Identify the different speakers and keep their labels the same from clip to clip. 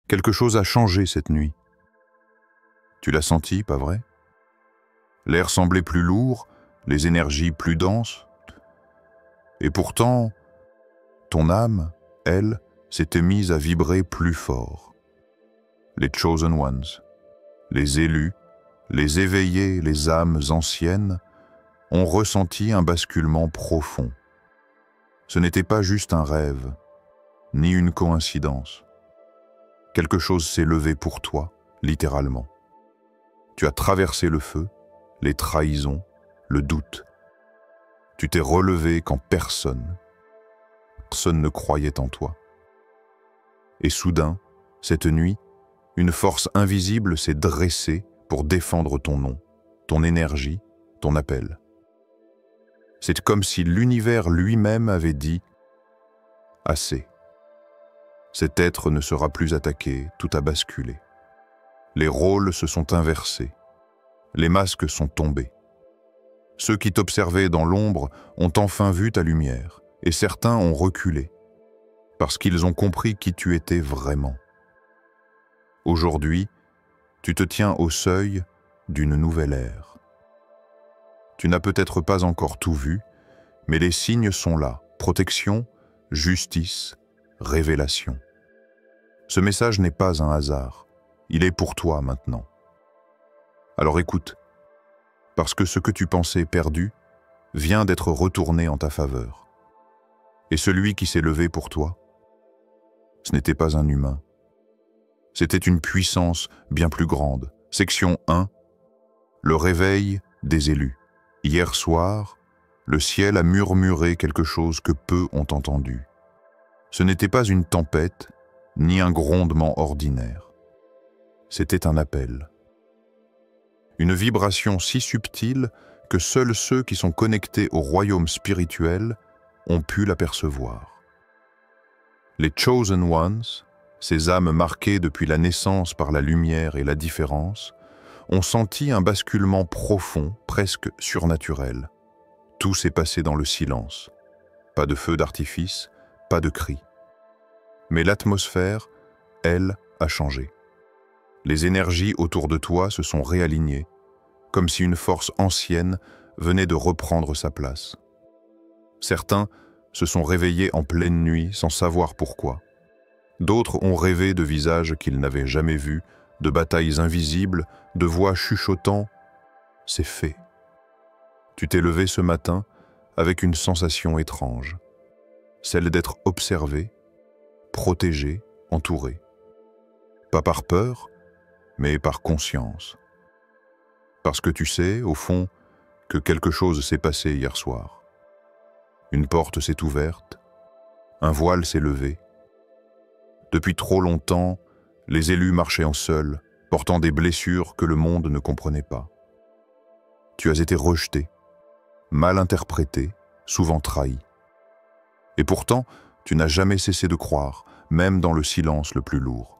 Speaker 1: Quelque chose a changé cette nuit. Tu l'as senti, pas vrai? L'air semblait plus lourd, les énergies plus denses. Et pourtant, ton âme, elle, s'était mise à vibrer plus fort. Les Chosen Ones, les élus, les éveillés, les âmes anciennes, ont ressenti un basculement profond. Ce n'était pas juste un rêve, ni une coïncidence. Quelque chose s'est levé pour toi, littéralement. Tu as traversé le feu, les trahisons, le doute. Tu t'es relevé quand personne ne croyait en toi. Et soudain, cette nuit, une force invisible s'est dressée pour défendre ton nom, ton énergie, ton appel. C'est comme si l'univers lui-même avait dit « Assez ». Cet être ne sera plus attaqué, tout a basculé. Les rôles se sont inversés. Les masques sont tombés. Ceux qui t'observaient dans l'ombre ont enfin vu ta lumière, et certains ont reculé, parce qu'ils ont compris qui tu étais vraiment. Aujourd'hui, tu te tiens au seuil d'une nouvelle ère. Tu n'as peut-être pas encore tout vu, mais les signes sont là. Protection, justice, révélation. Ce message n'est pas un hasard. Il est pour toi maintenant. Alors écoute, parce que ce que tu pensais perdu vient d'être retourné en ta faveur. Et celui qui s'est levé pour toi, ce n'était pas un humain. C'était une puissance bien plus grande. Section 1, le réveil des élus. Hier soir, le ciel a murmuré quelque chose que peu ont entendu. Ce n'était pas une tempête, ni un grondement ordinaire. C'était un appel. Une vibration si subtile que seuls ceux qui sont connectés au royaume spirituel ont pu l'apercevoir. Les Chosen Ones, ces âmes marquées depuis la naissance par la lumière et la différence, ont senti un basculement profond, presque surnaturel. Tout s'est passé dans le silence. Pas de feu d'artifice, pas de cris. Mais l'atmosphère, elle, a changé. Les énergies autour de toi se sont réalignées, comme si une force ancienne venait de reprendre sa place. Certains se sont réveillés en pleine nuit sans savoir pourquoi. D'autres ont rêvé de visages qu'ils n'avaient jamais vus, de batailles invisibles, de voix chuchotant « C'est fait ». Tu t'es levé ce matin avec une sensation étrange, celle d'être observé, protégé, entouré. Pas par peur, mais par conscience. Parce que tu sais, au fond, que quelque chose s'est passé hier soir. Une porte s'est ouverte, un voile s'est levé. Depuis trop longtemps, les élus marchaient en seuls, portant des blessures que le monde ne comprenait pas. Tu as été rejeté, mal interprété, souvent trahi. Et pourtant, tu n'as jamais cessé de croire, même dans le silence le plus lourd.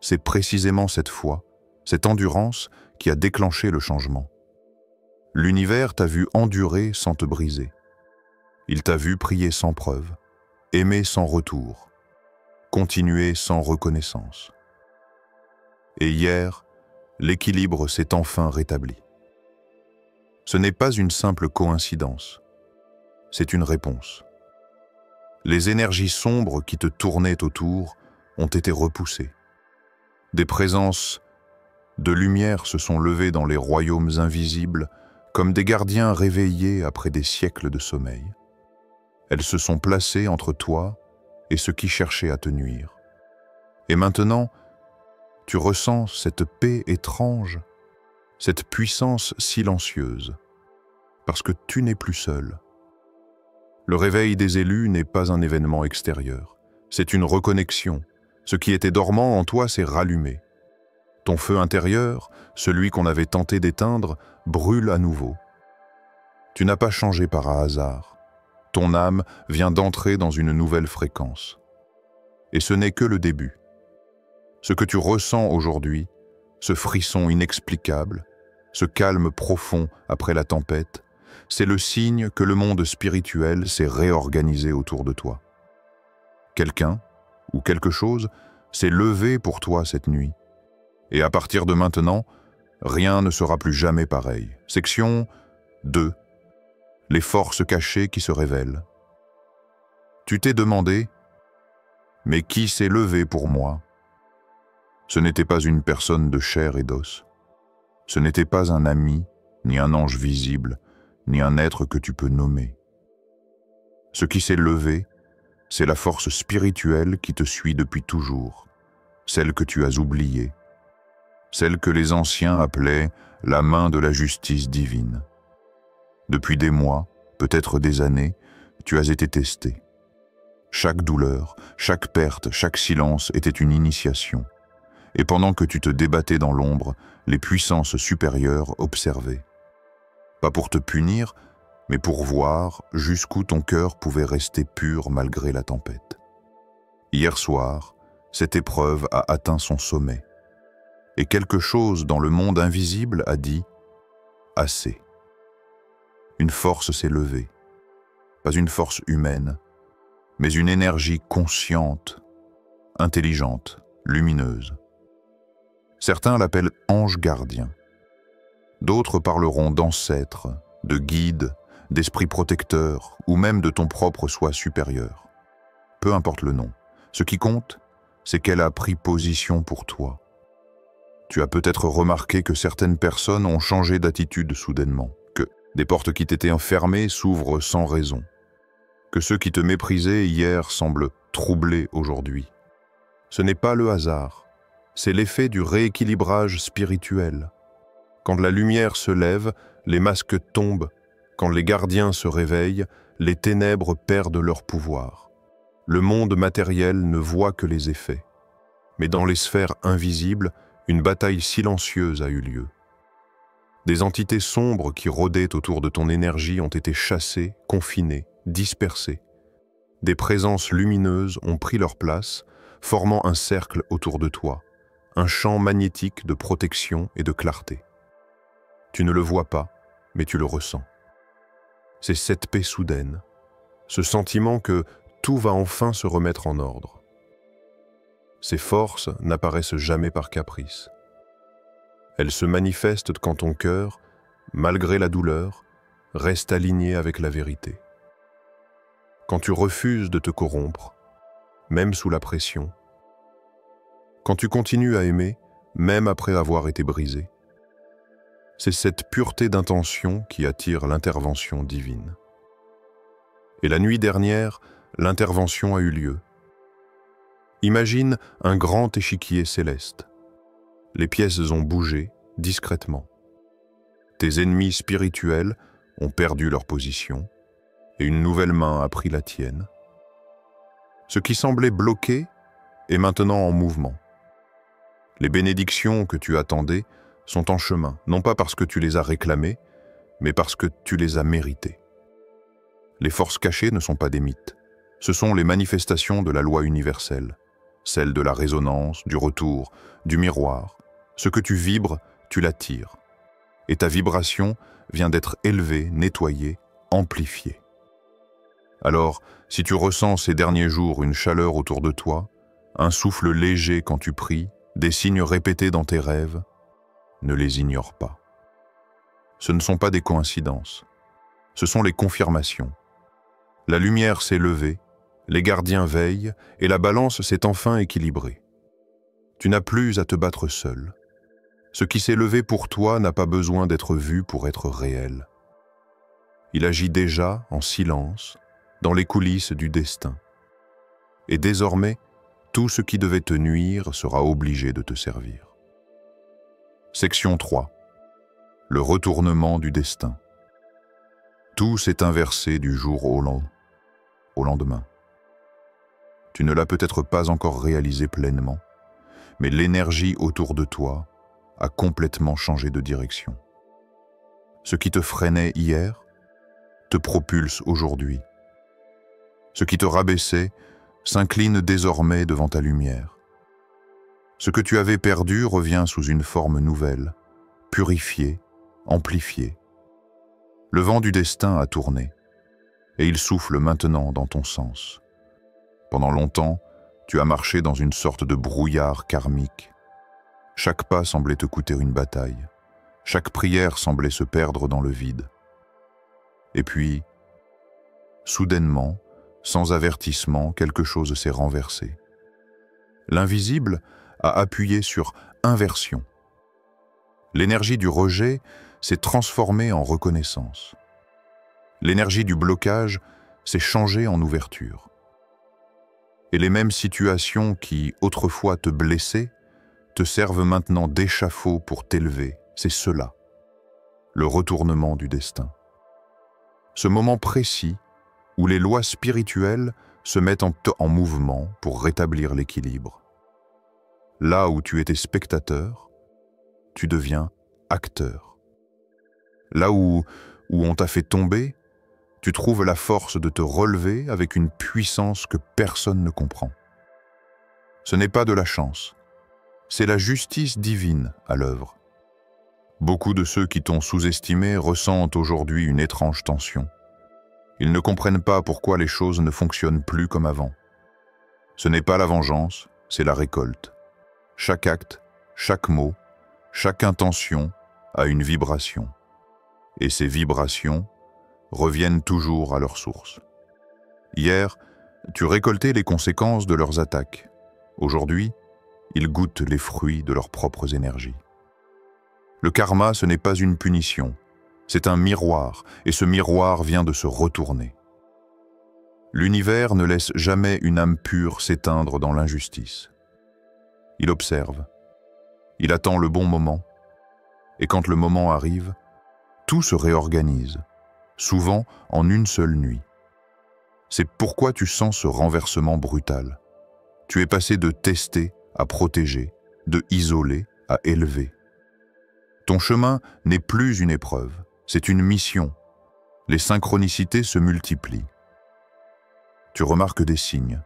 Speaker 1: C'est précisément cette foi, cette endurance qui a déclenché le changement. L'univers t'a vu endurer sans te briser. Il t'a vu prier sans preuve, aimer sans retour, continuer sans reconnaissance. Et hier, l'équilibre s'est enfin rétabli. Ce n'est pas une simple coïncidence, c'est une réponse. Les énergies sombres qui te tournaient autour ont été repoussées. Des présences de lumière se sont levées dans les royaumes invisibles comme des gardiens réveillés après des siècles de sommeil. Elles se sont placées entre toi et ceux qui cherchaient à te nuire. Et maintenant, tu ressens cette paix étrange, cette puissance silencieuse, parce que tu n'es plus seul. Le réveil des élus n'est pas un événement extérieur, c'est une reconnexion. Ce qui était dormant en toi s'est rallumé. Ton feu intérieur, celui qu'on avait tenté d'éteindre, brûle à nouveau. Tu n'as pas changé par hasard. Ton âme vient d'entrer dans une nouvelle fréquence. Et ce n'est que le début. Ce que tu ressens aujourd'hui, ce frisson inexplicable, ce calme profond après la tempête, c'est le signe que le monde spirituel s'est réorganisé autour de toi. Quelqu'un, ou quelque chose, s'est levé pour toi cette nuit. Et à partir de maintenant, rien ne sera plus jamais pareil. Section 2. Les forces cachées qui se révèlent. Tu t'es demandé, mais qui s'est levé pour moi? Ce n'était pas une personne de chair et d'os. Ce n'était pas un ami, ni un ange visible, ni un être que tu peux nommer. Ce qui s'est levé, c'est la force spirituelle qui te suit depuis toujours, celle que tu as oubliée, celle que les anciens appelaient la main de la justice divine. Depuis des mois, peut-être des années, tu as été testé. Chaque douleur, chaque perte, chaque silence était une initiation. Et pendant que tu te débattais dans l'ombre, les puissances supérieures observaient. Pas pour te punir, mais pour voir jusqu'où ton cœur pouvait rester pur malgré la tempête. Hier soir, cette épreuve a atteint son sommet. Et quelque chose dans le monde invisible a dit « assez ». Une force s'est levée, pas une force humaine, mais une énergie consciente, intelligente, lumineuse. Certains l'appellent ange gardien. D'autres parleront d'ancêtres, de guides, d'esprit protecteur ou même de ton propre soi supérieur. Peu importe le nom, ce qui compte, c'est qu'elle a pris position pour toi. Tu as peut-être remarqué que certaines personnes ont changé d'attitude soudainement, que des portes qui t'étaient fermées s'ouvrent sans raison, que ceux qui te méprisaient hier semblent troublés aujourd'hui. Ce n'est pas le hasard, c'est l'effet du rééquilibrage spirituel. Quand la lumière se lève, les masques tombent. Quand les gardiens se réveillent, les ténèbres perdent leur pouvoir. Le monde matériel ne voit que les effets. Mais dans les sphères invisibles, une bataille silencieuse a eu lieu. Des entités sombres qui rôdaient autour de ton énergie ont été chassées, confinées, dispersées. Des présences lumineuses ont pris leur place, formant un cercle autour de toi, un champ magnétique de protection et de clarté. Tu ne le vois pas, mais tu le ressens. C'est cette paix soudaine, ce sentiment que tout va enfin se remettre en ordre. Ces forces n'apparaissent jamais par caprice. Elles se manifestent quand ton cœur, malgré la douleur, reste aligné avec la vérité. Quand tu refuses de te corrompre, même sous la pression. Quand tu continues à aimer, même après avoir été brisé. C'est cette pureté d'intention qui attire l'intervention divine. Et la nuit dernière, l'intervention a eu lieu. Imagine un grand échiquier céleste. Les pièces ont bougé discrètement. Tes ennemis spirituels ont perdu leur position et une nouvelle main a pris la tienne. Ce qui semblait bloqué est maintenant en mouvement. Les bénédictions que tu attendais sont en chemin, non pas parce que tu les as réclamées, mais parce que tu les as méritées. Les forces cachées ne sont pas des mythes. Ce sont les manifestations de la loi universelle, celle de la résonance, du retour, du miroir. Ce que tu vibres, tu l'attires. Et ta vibration vient d'être élevée, nettoyée, amplifiée. Alors, si tu ressens ces derniers jours une chaleur autour de toi, un souffle léger quand tu pries, des signes répétés dans tes rêves, ne les ignore pas. Ce ne sont pas des coïncidences, ce sont les confirmations. La lumière s'est levée, les gardiens veillent et la balance s'est enfin équilibrée. Tu n'as plus à te battre seul. Ce qui s'est levé pour toi n'a pas besoin d'être vu pour être réel. Il agit déjà en silence, dans les coulisses du destin. Et désormais, tout ce qui devait te nuire sera obligé de te servir. Section 3. Le retournement du destin. Tout s'est inversé du jour au lendemain. Tu ne l'as peut-être pas encore réalisé pleinement, mais l'énergie autour de toi a complètement changé de direction. Ce qui te freinait hier te propulse aujourd'hui. Ce qui te rabaissait s'incline désormais devant ta lumière. Ce que tu avais perdu revient sous une forme nouvelle, purifiée, amplifiée. Le vent du destin a tourné, et il souffle maintenant dans ton sens. Pendant longtemps, Tu as marché dans une sorte de brouillard karmique. Chaque pas semblait te coûter une bataille. Chaque prière semblait se perdre dans le vide. Et puis, soudainement, sans avertissement, quelque chose s'est renversé. L'invisible a appuyé sur inversion. L'énergie du rejet s'est transformée en reconnaissance. L'énergie du blocage s'est changée en ouverture. Et les mêmes situations qui, autrefois, te blessaient, te servent maintenant d'échafaud pour t'élever. C'est cela, le retournement du destin. Ce moment précis où les lois spirituelles se mettent en mouvement pour rétablir l'équilibre. Là où tu étais spectateur, tu deviens acteur. Là où on t'a fait tomber, tu trouves la force de te relever avec une puissance que personne ne comprend. Ce n'est pas de la chance, c'est la justice divine à l'œuvre. Beaucoup de ceux qui t'ont sous-estimé ressentent aujourd'hui une étrange tension. Ils ne comprennent pas pourquoi les choses ne fonctionnent plus comme avant. Ce n'est pas la vengeance, c'est la récolte. Chaque acte, chaque mot, chaque intention a une vibration. Et ces vibrations reviennent toujours à leur source. Hier, tu récoltais les conséquences de leurs attaques. Aujourd'hui, ils goûtent les fruits de leurs propres énergies. Le karma, ce n'est pas une punition, c'est un miroir, et ce miroir vient de se retourner. L'univers ne laisse jamais une âme pure s'éteindre dans l'injustice. Il observe, il attend le bon moment, et quand le moment arrive, tout se réorganise, souvent en une seule nuit. C'est pourquoi tu sens ce renversement brutal. Tu es passé de tester à protéger, de isoler à élever. Ton chemin n'est plus une épreuve, c'est une mission. Les synchronicités se multiplient. Tu remarques des signes,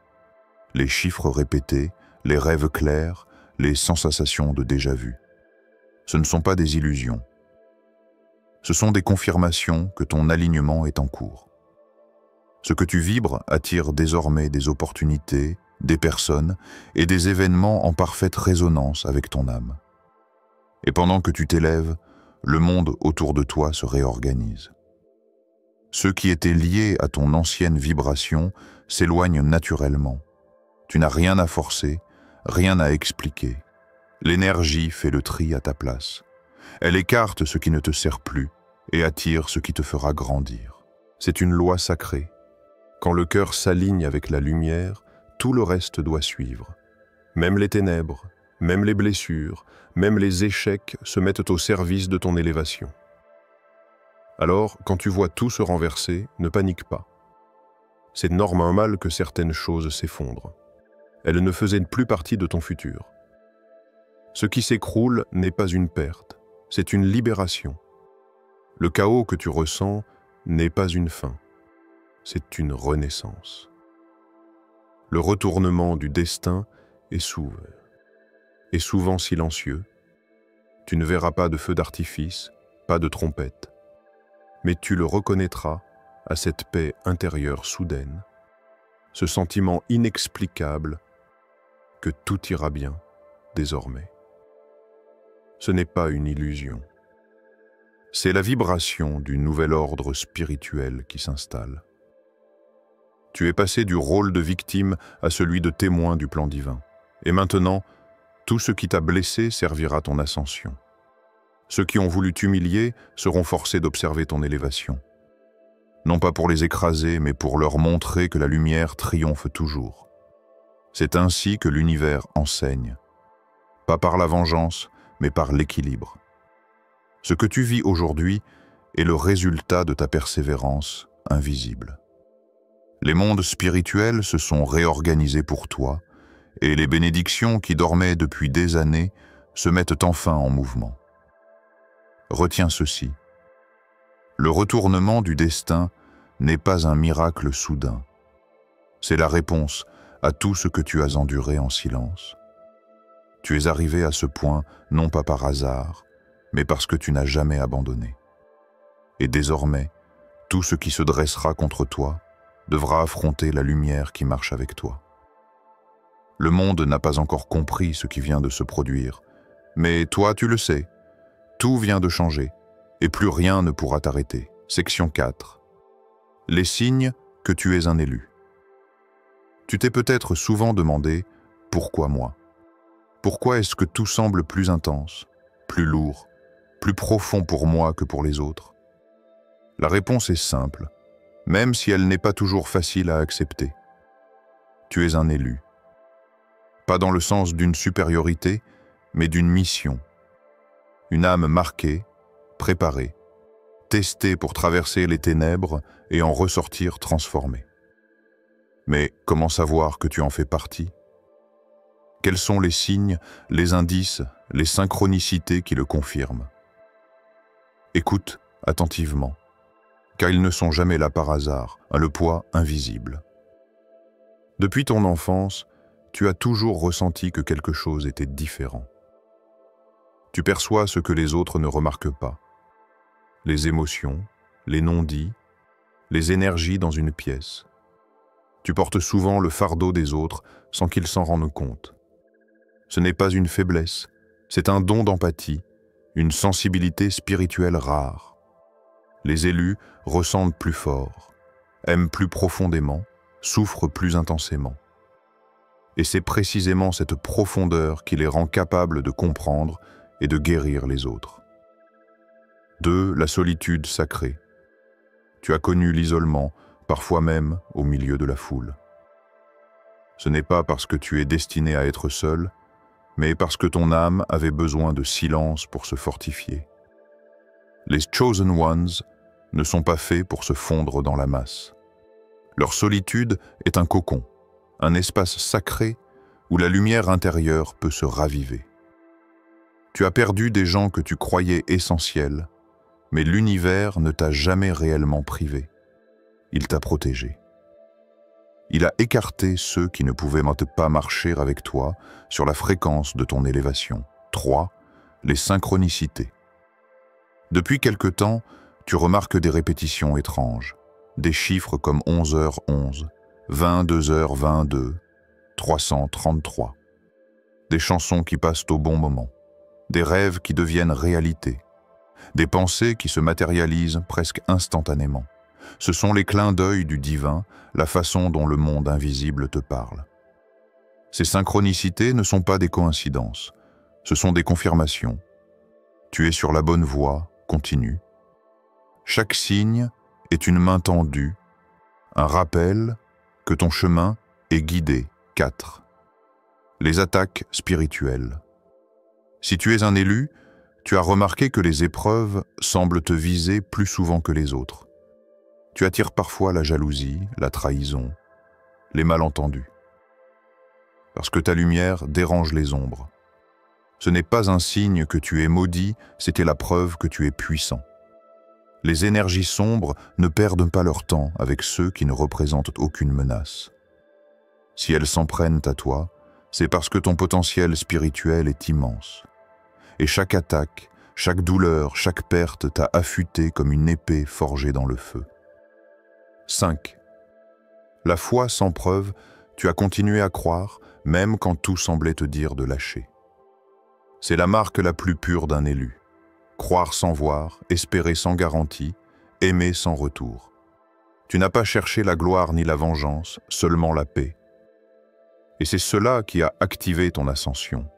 Speaker 1: les chiffres répétés, les rêves clairs, les sensations de déjà-vu. Ce ne sont pas des illusions. Ce sont des confirmations que ton alignement est en cours. Ce que tu vibres attire désormais des opportunités, des personnes et des événements en parfaite résonance avec ton âme. Et pendant que tu t'élèves, le monde autour de toi se réorganise. Ceux qui étaient liés à ton ancienne vibration s'éloignent naturellement. Tu n'as rien à forcer, rien à expliquer. L'énergie fait le tri à ta place. Elle écarte ce qui ne te sert plus et attire ce qui te fera grandir. C'est une loi sacrée. Quand le cœur s'aligne avec la lumière, tout le reste doit suivre. Même les ténèbres, même les blessures, même les échecs se mettent au service de ton élévation. Alors, quand tu vois tout se renverser, ne panique pas. C'est normal que certaines choses s'effondrent. Elles ne faisaient plus partie de ton futur. Ce qui s'écroule n'est pas une perte, c'est une libération. Le chaos que tu ressens n'est pas une fin, c'est une renaissance. Le retournement du destin est souvent silencieux. Tu ne verras pas de feu d'artifice, pas de trompette, mais tu le reconnaîtras à cette paix intérieure soudaine, ce sentiment inexplicable que tout ira bien désormais. Ce n'est pas une illusion. C'est la vibration du nouvel ordre spirituel qui s'installe. Tu es passé du rôle de victime à celui de témoin du plan divin. Et maintenant, tout ce qui t'a blessé servira ton ascension. Ceux qui ont voulu t'humilier seront forcés d'observer ton élévation. Non pas pour les écraser, mais pour leur montrer que la lumière triomphe toujours. C'est ainsi que l'univers enseigne. Pas par la vengeance, mais par l'équilibre. Ce que tu vis aujourd'hui est le résultat de ta persévérance invisible. Les mondes spirituels se sont réorganisés pour toi, et les bénédictions qui dormaient depuis des années se mettent enfin en mouvement. Retiens ceci. Le retournement du destin n'est pas un miracle soudain. C'est la réponse à tout ce que tu as enduré en silence. Tu es arrivé à ce point non pas par hasard, mais parce que tu n'as jamais abandonné. Et désormais, tout ce qui se dressera contre toi devra affronter la lumière qui marche avec toi. Le monde n'a pas encore compris ce qui vient de se produire. Mais toi, tu le sais. Tout vient de changer, et plus rien ne pourra t'arrêter. Section 4. Les signes que tu es un élu. Tu t'es peut-être souvent demandé « Pourquoi moi ?» Pourquoi est-ce que tout semble plus intense, plus lourd, plus profond pour moi que pour les autres? La réponse est simple, même si elle n'est pas toujours facile à accepter. Tu es un élu. Pas dans le sens d'une supériorité, mais d'une mission. Une âme marquée, préparée, testée pour traverser les ténèbres et en ressortir transformée. Mais comment savoir que tu en fais partie? Quels sont les signes, les indices, les synchronicités qui le confirment? Écoute attentivement, car ils ne sont jamais là par hasard, le poids invisible. Depuis ton enfance, tu as toujours ressenti que quelque chose était différent. Tu perçois ce que les autres ne remarquent pas. Les émotions, les non-dits, les énergies dans une pièce. Tu portes souvent le fardeau des autres sans qu'ils s'en rendent compte. Ce n'est pas une faiblesse, c'est un don d'empathie, une sensibilité spirituelle rare. Les élus ressentent plus fort, aiment plus profondément, souffrent plus intensément. Et c'est précisément cette profondeur qui les rend capables de comprendre et de guérir les autres. 2. La solitude sacrée. Tu as connu l'isolement, parfois même au milieu de la foule. Ce n'est pas parce que tu es destiné à être seul, mais parce que ton âme avait besoin de silence pour se fortifier. Les Chosen Ones ne sont pas faits pour se fondre dans la masse. Leur solitude est un cocon, un espace sacré où la lumière intérieure peut se raviver. Tu as perdu des gens que tu croyais essentiels, mais l'univers ne t'a jamais réellement privé. Il t'a protégé. Il a écarté ceux qui ne pouvaient pas marcher avec toi sur la fréquence de ton élévation. 3. Les synchronicités. Depuis quelque temps, tu remarques des répétitions étranges, des chiffres comme 11h11, 22h22, 333. Des chansons qui passent au bon moment, des rêves qui deviennent réalité, des pensées qui se matérialisent presque instantanément. Ce sont les clins d'œil du divin, la façon dont le monde invisible te parle. Ces synchronicités ne sont pas des coïncidences, ce sont des confirmations. Tu es sur la bonne voie, continue. Chaque signe est une main tendue, un rappel que ton chemin est guidé. 4. Les attaques spirituelles. Si tu es un élu, tu as remarqué que les épreuves semblent te viser plus souvent que les autres. Tu attires parfois la jalousie, la trahison, les malentendus. Parce que ta lumière dérange les ombres. Ce n'est pas un signe que tu es maudit, c'était la preuve que tu es puissant. Les énergies sombres ne perdent pas leur temps avec ceux qui ne représentent aucune menace. Si elles s'en prennent à toi, c'est parce que ton potentiel spirituel est immense. Et chaque attaque, chaque douleur, chaque perte t'a affûté comme une épée forgée dans le feu. 5. La foi sans preuve, tu as continué à croire, même quand tout semblait te dire de lâcher. C'est la marque la plus pure d'un élu. Croire sans voir, espérer sans garantie, aimer sans retour. Tu n'as pas cherché la gloire ni la vengeance, seulement la paix. Et c'est cela qui a activé ton ascension.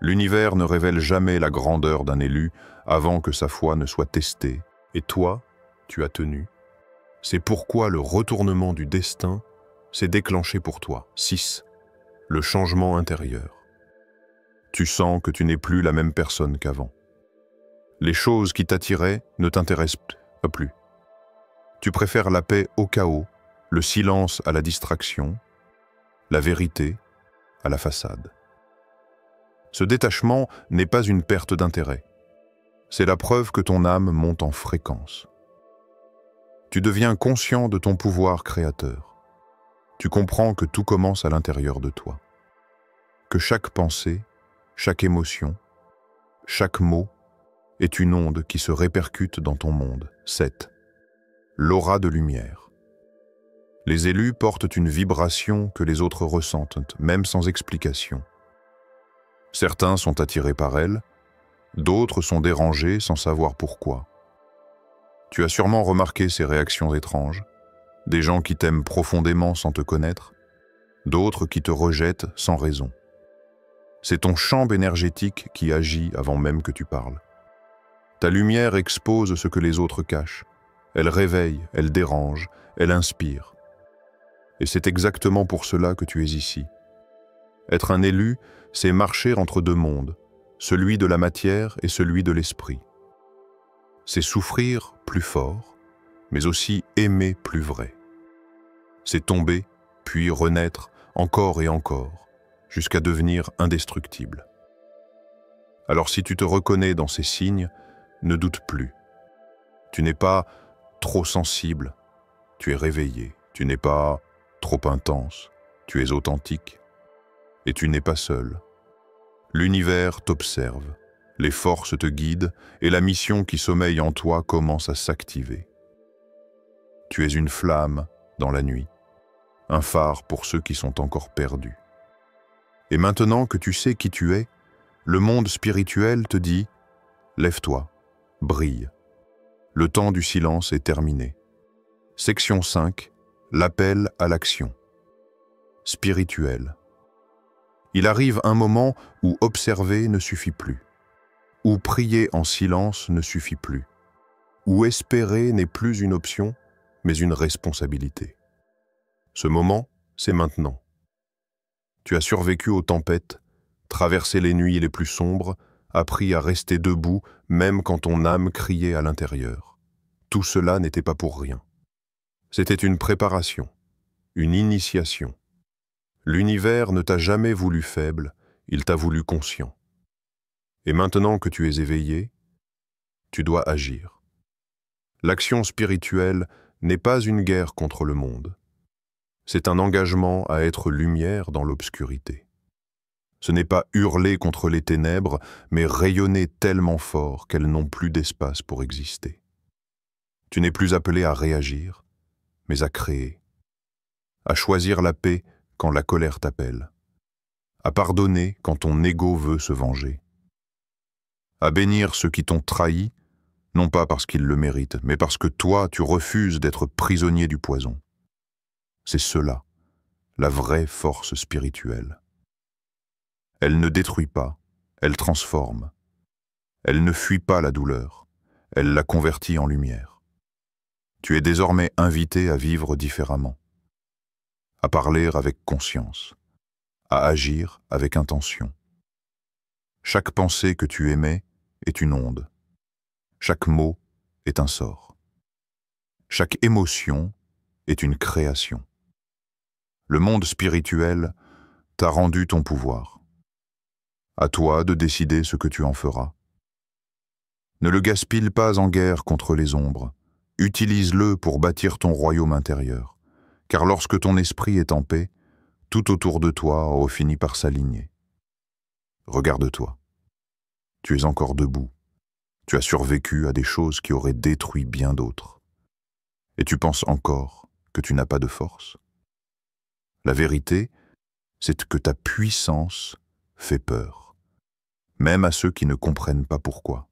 Speaker 1: L'univers ne révèle jamais la grandeur d'un élu avant que sa foi ne soit testée. Et toi, tu as tenu. C'est pourquoi le retournement du destin s'est déclenché pour toi. 6. Le changement intérieur. Tu sens que tu n'es plus la même personne qu'avant. Les choses qui t'attiraient ne t'intéressent pas plus. Tu préfères la paix au chaos, le silence à la distraction, la vérité à la façade. Ce détachement n'est pas une perte d'intérêt. C'est la preuve que ton âme monte en fréquence. Tu deviens conscient de ton pouvoir créateur. Tu comprends que tout commence à l'intérieur de toi. Que chaque pensée, chaque émotion, chaque mot est une onde qui se répercute dans ton monde. 7. L'aura de lumière. Les élus portent une vibration que les autres ressentent, même sans explication. Certains sont attirés par elle, d'autres sont dérangés sans savoir pourquoi. Tu as sûrement remarqué ces réactions étranges, des gens qui t'aiment profondément sans te connaître, d'autres qui te rejettent sans raison. C'est ton champ énergétique qui agit avant même que tu parles. Ta lumière expose ce que les autres cachent. Elle réveille, elle dérange, elle inspire. Et c'est exactement pour cela que tu es ici. Être un élu, c'est marcher entre deux mondes, celui de la matière et celui de l'esprit. C'est souffrir plus fort, mais aussi aimer plus vrai. C'est tomber, puis renaître encore et encore, jusqu'à devenir indestructible. Alors si tu te reconnais dans ces signes, ne doute plus. Tu n'es pas trop sensible, tu es réveillé. Tu n'es pas trop intense, tu es authentique. Et tu n'es pas seul. L'univers t'observe, les forces te guident et la mission qui sommeille en toi commence à s'activer. Tu es une flamme dans la nuit, un phare pour ceux qui sont encore perdus. Et maintenant que tu sais qui tu es, le monde spirituel te dit « Lève-toi, brille ». Le temps du silence est terminé. Section 5, l'appel à l'action. Spirituel. Il arrive un moment où observer ne suffit plus, où prier en silence ne suffit plus, où espérer n'est plus une option, mais une responsabilité. Ce moment, c'est maintenant. Tu as survécu aux tempêtes, traversé les nuits les plus sombres, appris à rester debout même quand ton âme criait à l'intérieur. Tout cela n'était pas pour rien. C'était une préparation, une initiation. L'univers ne t'a jamais voulu faible, il t'a voulu conscient. Et maintenant que tu es éveillé, tu dois agir. L'action spirituelle n'est pas une guerre contre le monde. C'est un engagement à être lumière dans l'obscurité. Ce n'est pas hurler contre les ténèbres, mais rayonner tellement fort qu'elles n'ont plus d'espace pour exister. Tu n'es plus appelé à réagir, mais à créer, à choisir la paix quand la colère t'appelle, à pardonner quand ton ego veut se venger, à bénir ceux qui t'ont trahi, non pas parce qu'ils le méritent, mais parce que toi, tu refuses d'être prisonnier du poison. C'est cela, la vraie force spirituelle. Elle ne détruit pas, elle transforme. Elle ne fuit pas la douleur, elle la convertit en lumière. Tu es désormais invité à vivre différemment, à parler avec conscience, à agir avec intention. Chaque pensée que tu émets est une onde. Chaque mot est un sort. Chaque émotion est une création. Le monde spirituel t'a rendu ton pouvoir. À toi de décider ce que tu en feras. Ne le gaspille pas en guerre contre les ombres. Utilise-le pour bâtir ton royaume intérieur. Car lorsque ton esprit est en paix, tout autour de toi finit par s'aligner. Regarde-toi. Tu es encore debout. Tu as survécu à des choses qui auraient détruit bien d'autres. Et tu penses encore que tu n'as pas de force. La vérité, c'est que ta puissance fait peur, même à ceux qui ne comprennent pas pourquoi.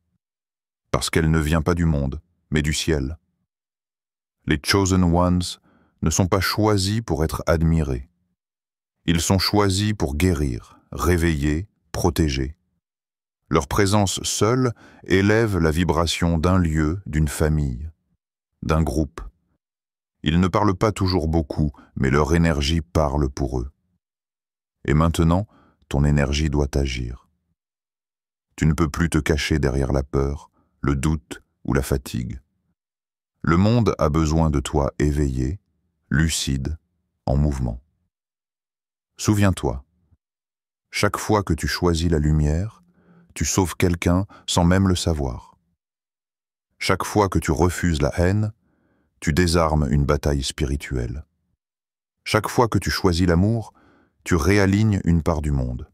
Speaker 1: Parce qu'elle ne vient pas du monde, mais du ciel. Les Chosen Ones ne sont pas choisis pour être admirés. Ils sont choisis pour guérir, réveiller, protéger. Leur présence seule élève la vibration d'un lieu, d'une famille, d'un groupe. Ils ne parlent pas toujours beaucoup, mais leur énergie parle pour eux. Et maintenant, ton énergie doit agir. Tu ne peux plus te cacher derrière la peur, le doute ou la fatigue. Le monde a besoin de toi éveillé, lucide, en mouvement. Souviens-toi, chaque fois que tu choisis la lumière, tu sauves quelqu'un sans même le savoir. Chaque fois que tu refuses la haine, tu désarmes une bataille spirituelle. Chaque fois que tu choisis l'amour, tu réalignes une part du monde.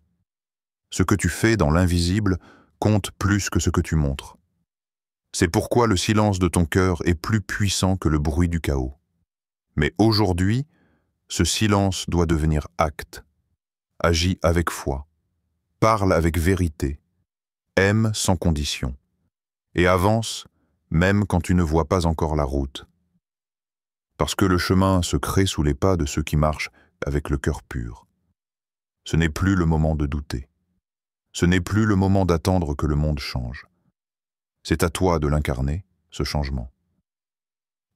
Speaker 1: Ce que tu fais dans l'invisible compte plus que ce que tu montres. C'est pourquoi le silence de ton cœur est plus puissant que le bruit du chaos. Mais aujourd'hui, ce silence doit devenir acte. Agis avec foi, parle avec vérité, aime sans condition, et avance même quand tu ne vois pas encore la route. Parce que le chemin se crée sous les pas de ceux qui marchent avec le cœur pur. Ce n'est plus le moment de douter. Ce n'est plus le moment d'attendre que le monde change. C'est à toi de l'incarner, ce changement.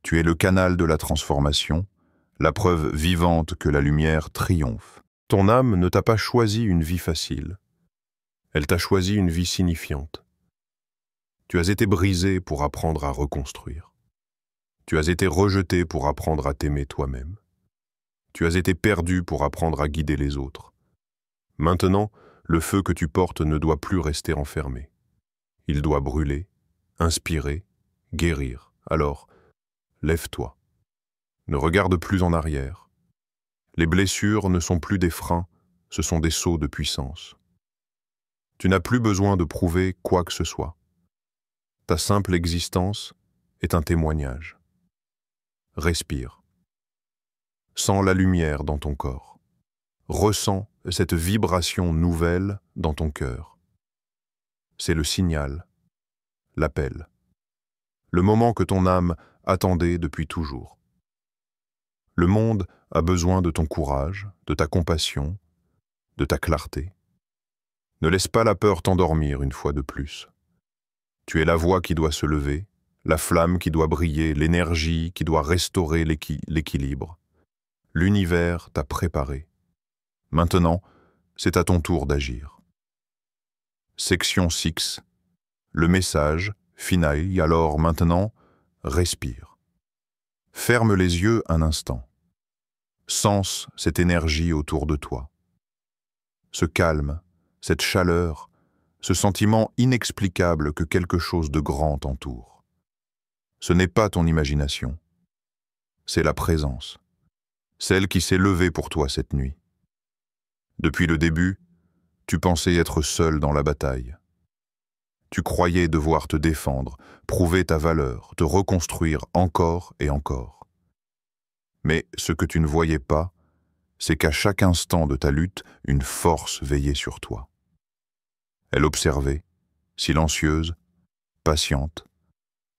Speaker 1: Tu es le canal de la transformation, la preuve vivante que la lumière triomphe. Ton âme ne t'a pas choisi une vie facile. Elle t'a choisi une vie signifiante. Tu as été brisé pour apprendre à reconstruire. Tu as été rejeté pour apprendre à t'aimer toi-même. Tu as été perdu pour apprendre à guider les autres. Maintenant, le feu que tu portes ne doit plus rester enfermé. Il doit brûler, inspirer, guérir. Alors, lève-toi. Ne regarde plus en arrière. Les blessures ne sont plus des freins, ce sont des sauts de puissance. Tu n'as plus besoin de prouver quoi que ce soit. Ta simple existence est un témoignage. Respire. Sens la lumière dans ton corps. Ressens cette vibration nouvelle dans ton cœur. C'est le signal, l'appel, le moment que ton âme attendait depuis toujours. Le monde a besoin de ton courage, de ta compassion, de ta clarté. Ne laisse pas la peur t'endormir une fois de plus. Tu es la voix qui doit se lever, la flamme qui doit briller, l'énergie qui doit restaurer l'équilibre. L'univers t'a préparé. Maintenant, c'est à ton tour d'agir. Section 6. Le message, final, alors maintenant, respire. Ferme les yeux un instant. Sens cette énergie autour de toi. Ce calme, cette chaleur, ce sentiment inexplicable que quelque chose de grand t'entoure. Ce n'est pas ton imagination. C'est la présence. Celle qui s'est levée pour toi cette nuit. Depuis le début, tu pensais être seul dans la bataille. Tu croyais devoir te défendre, prouver ta valeur, te reconstruire encore et encore. Mais ce que tu ne voyais pas, c'est qu'à chaque instant de ta lutte, une force veillait sur toi. Elle observait, silencieuse, patiente,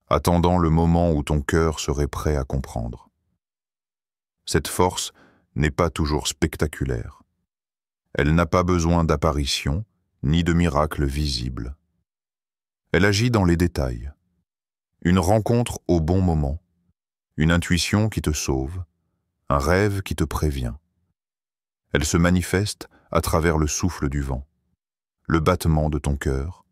Speaker 1: attendant le moment où ton cœur serait prêt à comprendre. Cette force n'est pas toujours spectaculaire. Elle n'a pas besoin d'apparition, ni de miracles visibles. Elle agit dans les détails. Une rencontre au bon moment, une intuition qui te sauve, un rêve qui te prévient. Elle se manifeste à travers le souffle du vent, le battement de ton cœur,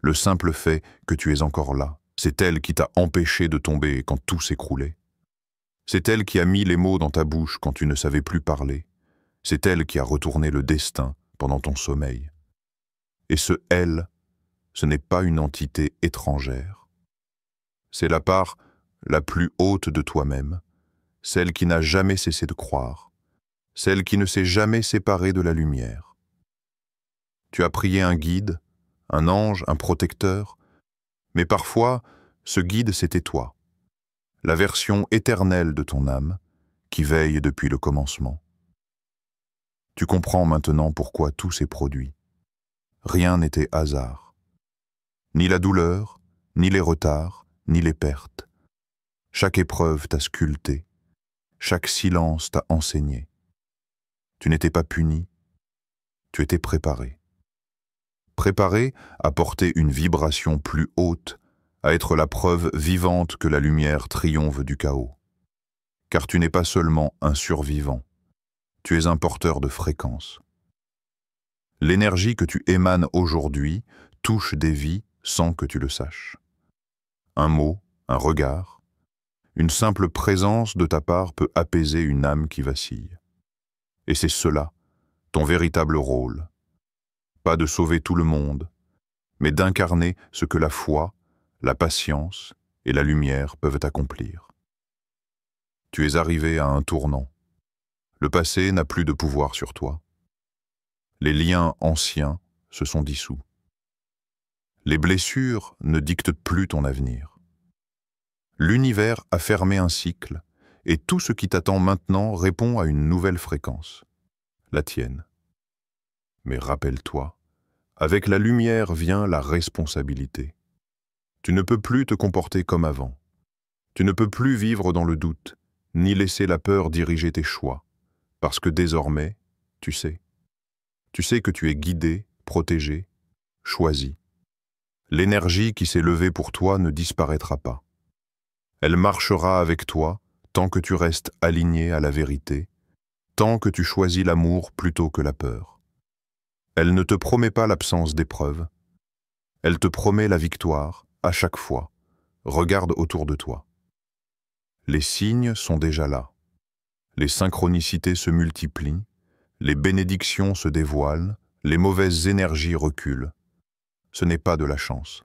Speaker 1: le simple fait que tu es encore là. C'est elle qui t'a empêché de tomber quand tout s'écroulait. C'est elle qui a mis les mots dans ta bouche quand tu ne savais plus parler. C'est elle qui a retourné le destin pendant ton sommeil. Et ce « elle », ce n'est pas une entité étrangère. C'est la part la plus haute de toi-même, celle qui n'a jamais cessé de croire, celle qui ne s'est jamais séparée de la lumière. Tu as prié un guide, un ange, un protecteur, mais parfois, ce guide c'était toi, la version éternelle de ton âme, qui veille depuis le commencement. Tu comprends maintenant pourquoi tout s'est produit. Rien n'était hasard. Ni la douleur, ni les retards, ni les pertes. Chaque épreuve t'a sculpté, chaque silence t'a enseigné. Tu n'étais pas puni, tu étais préparé. Préparé à porter une vibration plus haute, à être la preuve vivante que la lumière triomphe du chaos. Car tu n'es pas seulement un survivant, tu es un porteur de fréquences. L'énergie que tu émanes aujourd'hui touche des vies sans que tu le saches. Un mot, un regard, une simple présence de ta part peut apaiser une âme qui vacille. Et c'est cela, ton véritable rôle. Pas de sauver tout le monde, mais d'incarner ce que la foi, la patience et la lumière peuvent accomplir. Tu es arrivé à un tournant. Le passé n'a plus de pouvoir sur toi. Les liens anciens se sont dissous. Les blessures ne dictent plus ton avenir. L'univers a fermé un cycle et tout ce qui t'attend maintenant répond à une nouvelle fréquence, la tienne. Mais rappelle-toi, avec la lumière vient la responsabilité. Tu ne peux plus te comporter comme avant. Tu ne peux plus vivre dans le doute, ni laisser la peur diriger tes choix, parce que désormais, tu sais que tu es guidé, protégé, choisi. L'énergie qui s'est levée pour toi ne disparaîtra pas. Elle marchera avec toi tant que tu restes aligné à la vérité, tant que tu choisis l'amour plutôt que la peur. Elle ne te promet pas l'absence d'épreuves, elle te promet la victoire à chaque fois. Regarde autour de toi. Les signes sont déjà là. Les synchronicités se multiplient, les bénédictions se dévoilent, les mauvaises énergies reculent. Ce n'est pas de la chance,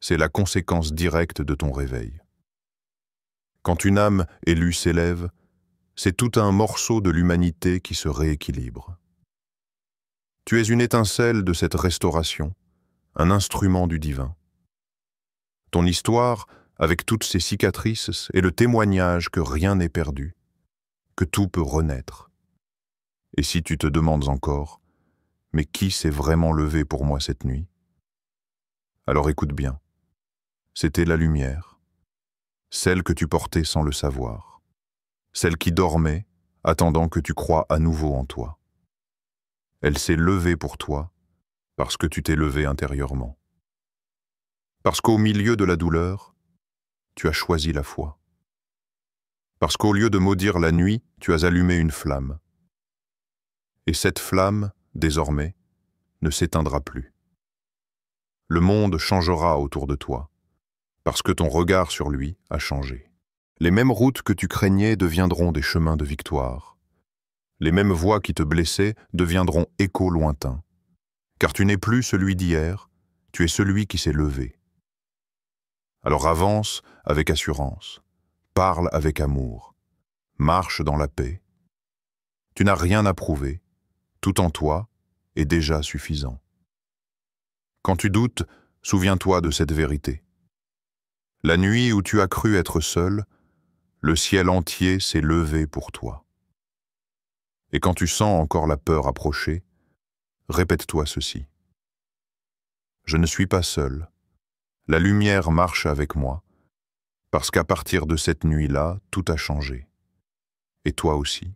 Speaker 1: c'est la conséquence directe de ton réveil. Quand une âme élue s'élève, c'est tout un morceau de l'humanité qui se rééquilibre. Tu es une étincelle de cette restauration, un instrument du divin. Ton histoire, avec toutes ses cicatrices, est le témoignage que rien n'est perdu, que tout peut renaître. Et si tu te demandes encore, mais qui s'est vraiment levé pour moi cette nuit? Alors écoute bien, c'était la lumière, celle que tu portais sans le savoir, celle qui dormait, attendant que tu crois à nouveau en toi. Elle s'est levée pour toi, parce que tu t'es levé intérieurement. Parce qu'au milieu de la douleur, tu as choisi la foi. Parce qu'au lieu de maudire la nuit, tu as allumé une flamme. Et cette flamme, désormais, ne s'éteindra plus. Le monde changera autour de toi, parce que ton regard sur lui a changé. Les mêmes routes que tu craignais deviendront des chemins de victoire. Les mêmes voix qui te blessaient deviendront échos lointains. Car tu n'es plus celui d'hier, tu es celui qui s'est levé. Alors avance avec assurance, parle avec amour, marche dans la paix. Tu n'as rien à prouver, tout en toi est déjà suffisant. Quand tu doutes, souviens-toi de cette vérité. La nuit où tu as cru être seul, le ciel entier s'est levé pour toi. Et quand tu sens encore la peur approcher, répète-toi ceci. Je ne suis pas seul. La lumière marche avec moi, parce qu'à partir de cette nuit-là, tout a changé. Et toi aussi.